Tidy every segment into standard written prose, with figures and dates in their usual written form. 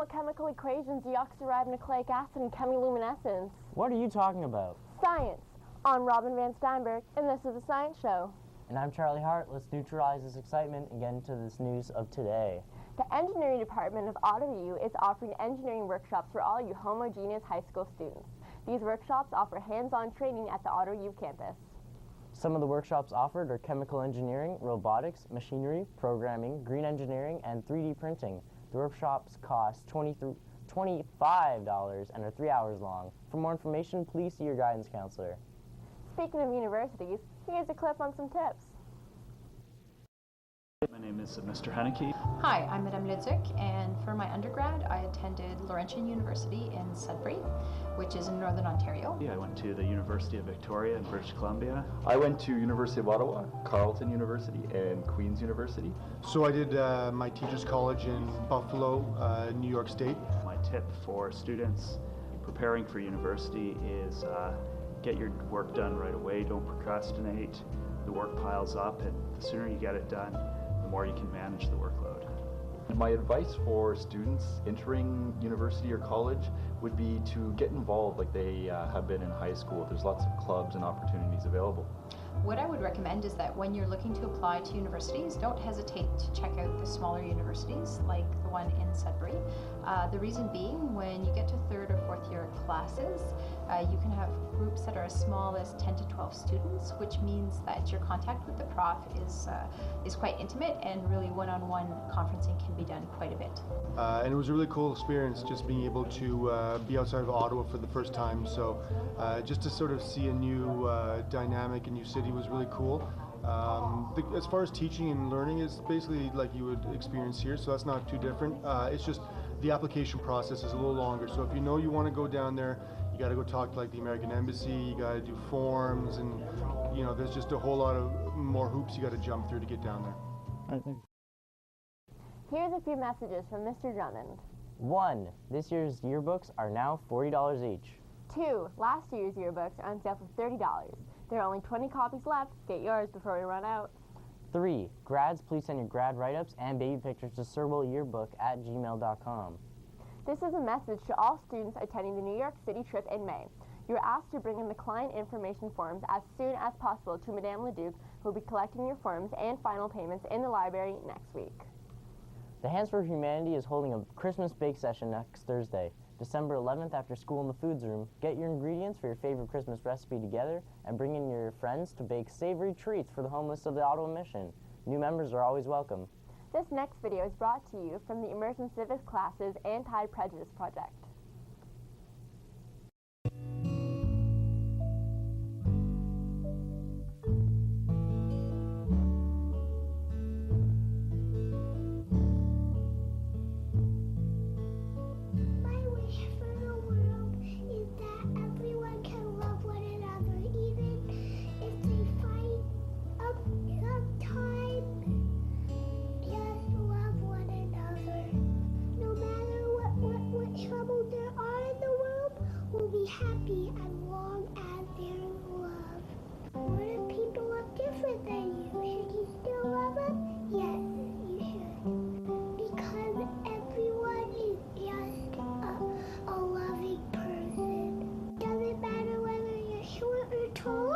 what chemical equations deoxyribonucleic acid and chemiluminescence. What are you talking about? Science. I'm Robin Van Steinberg, and this is The Science Show. And I'm Charlie Hart. Let's neutralize this excitement and get into this news of today. The Engineering Department of OttaWU is offering engineering workshops for all you homogeneous high school students. These workshops offer hands-on training at the OttaWU campus. Some of the workshops offered are chemical engineering, robotics, machinery, programming, green engineering, and 3D printing. The workshops cost $25 and are 3 hours long. For more information, please see your guidance counselor. Speaking of universities, here's a clip on some tips. My name is Mr. Haneke. Hi, I'm Madame Lidzik, and for my undergrad, I attended Laurentian University in Sudbury, which is in Northern Ontario. I went to the University of Victoria in British Columbia. I went to University of Ottawa, Carleton University, and Queen's University. So I did my teacher's college in Buffalo, New York State. My tip for students preparing for university is get your work done right away. Don't procrastinate. The work piles up, and the sooner you get it done, the more you can manage the workload. My advice for students entering university or college would be to get involved like they have been in high school. There's lots of clubs and opportunities available. What I would recommend is that when you're looking to apply to universities, don't hesitate to check out the smaller universities like the one in Sudbury. The reason being, when you get to third or fourth year classes, you can have groups that are as small as 10 to 12 students, which means that your contact with the prof is quite intimate, and really one-on-one conferencing can be done quite a bit. And it was a really cool experience just being able to be outside of Ottawa for the first time. So just to sort of see a new dynamic, a new city was really cool. As far as teaching and learning, it's basically like you would experience here, so that's not too different. It's just the application process is a little longer. So if you know you want to go down there, you got to go talk to like the American Embassy, you got to do forms, and you know, there's just a whole lot of more hoops you got to jump through to get down there. Here's a few messages from Mr. Drummond. 1. This year's yearbooks are now $40 each. 2. Last year's yearbooks are on sale for $30. There are only 20 copies left. Get yours before we run out. 3. Grads, please send your grad write-ups and baby pictures to serwellyearbook@gmail.com. This is a message to all students attending the New York City trip in May. You are asked to bring in the client information forms as soon as possible to Madame Leduc, who will be collecting your forms and final payments in the library next week. The Hands for Humanity is holding a Christmas bake session next Thursday, December 11th after school in the Foods Room. Get your ingredients for your favorite Christmas recipe together and bring in your friends to bake savory treats for the homeless of the Ottawa Mission. New members are always welcome. This next video is brought to you from the Immersion Civics Classes Anti-Prejudice Project. Happy as long as they're in love. What if people look different than you? Should you still love them? Yes, you should. Because everyone is just a loving person. Doesn't matter whether you're short or tall,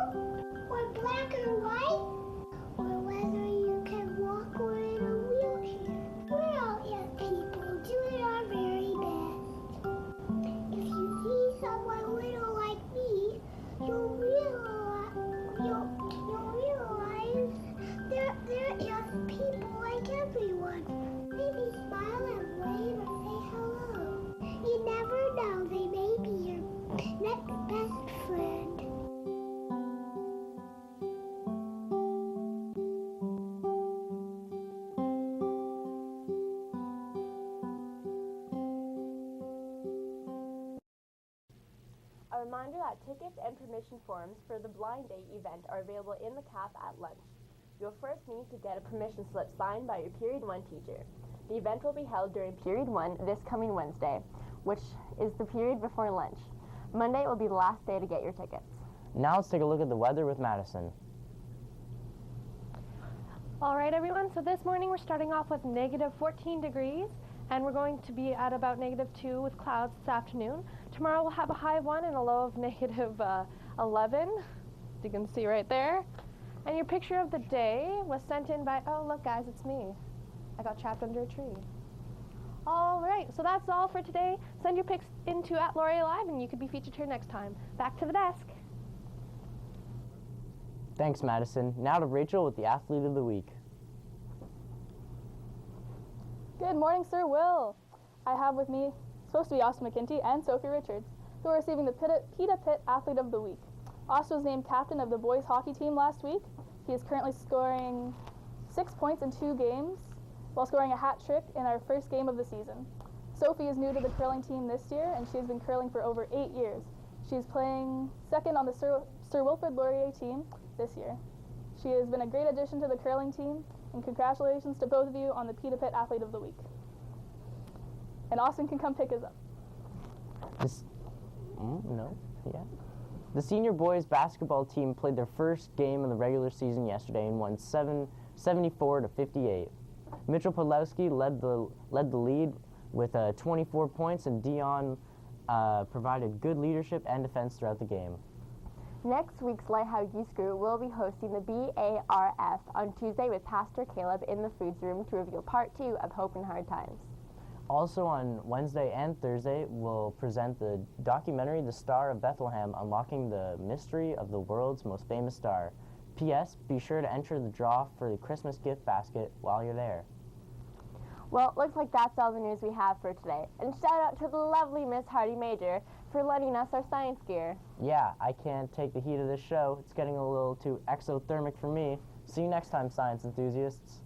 or black or white, or whether you can walk or in a wheelchair. We're all just people doing our very best. If you see someone little like me, you'll realize they're just people like everyone. Maybe smile and wave or say hello. You never know, they may be your next best friend. A reminder that tickets and permission forms for the Blind Date event are available in the CAF at lunch. You'll first need to get a permission slip signed by your Period 1 teacher. The event will be held during Period 1 this coming Wednesday, which is the period before lunch. Monday will be the last day to get your tickets. Now let's take a look at the weather with Madison. All right, everyone, so this morning we're starting off with -14 degrees, and we're going to be at about -2 with clouds this afternoon. Tomorrow we'll have a high of 1 and a low of -11, as you can see right there. And your picture of the day was sent in by, oh look guys, it's me. I got trapped under a tree. All right, so that's all for today. Send your pics into @LaurierLive and you could be featured here next time. Back to the desk. Thanks, Madison. Now to Rachel with the Athlete of the Week. Good morning, Sir Will. I have with me supposed to be Austin McKinty and Sophie Richards, who are receiving the PETA Pitt Athlete of the Week. Austin was named captain of the boys hockey team last week. He is currently scoring 6 points in 2 games, while scoring a hat trick in our first game of the season. Sophie is new to the curling team this year, and she has been curling for over 8 years. She is playing second on the Sir Wilfrid Laurier team this year. She has been a great addition to the curling team, and congratulations to both of you on the PETA Pitt Athlete of the Week. And Austin can come pick us up. The senior boys basketball team played their first game of the regular season yesterday and won 74-58. Mitchell Podlowski led the lead with 24 points, and Dion provided good leadership and defense throughout the game. Next week's Lighthouse Youth Group will be hosting the BARF on Tuesday with Pastor Caleb in the Foods Room to reveal part 2 of Hope in Hard Times. Also on Wednesday and Thursday, we'll present the documentary The Star of Bethlehem, Unlocking the Mystery of the World's Most Famous Star. P.S. Be sure to enter the draw for the Christmas gift basket while you're there. Well, it looks like that's all the news we have for today. And shout out to the lovely Miss Hardy Major for lending us our science gear. Yeah, I can't take the heat of this show. It's getting a little too exothermic for me. See you next time, science enthusiasts.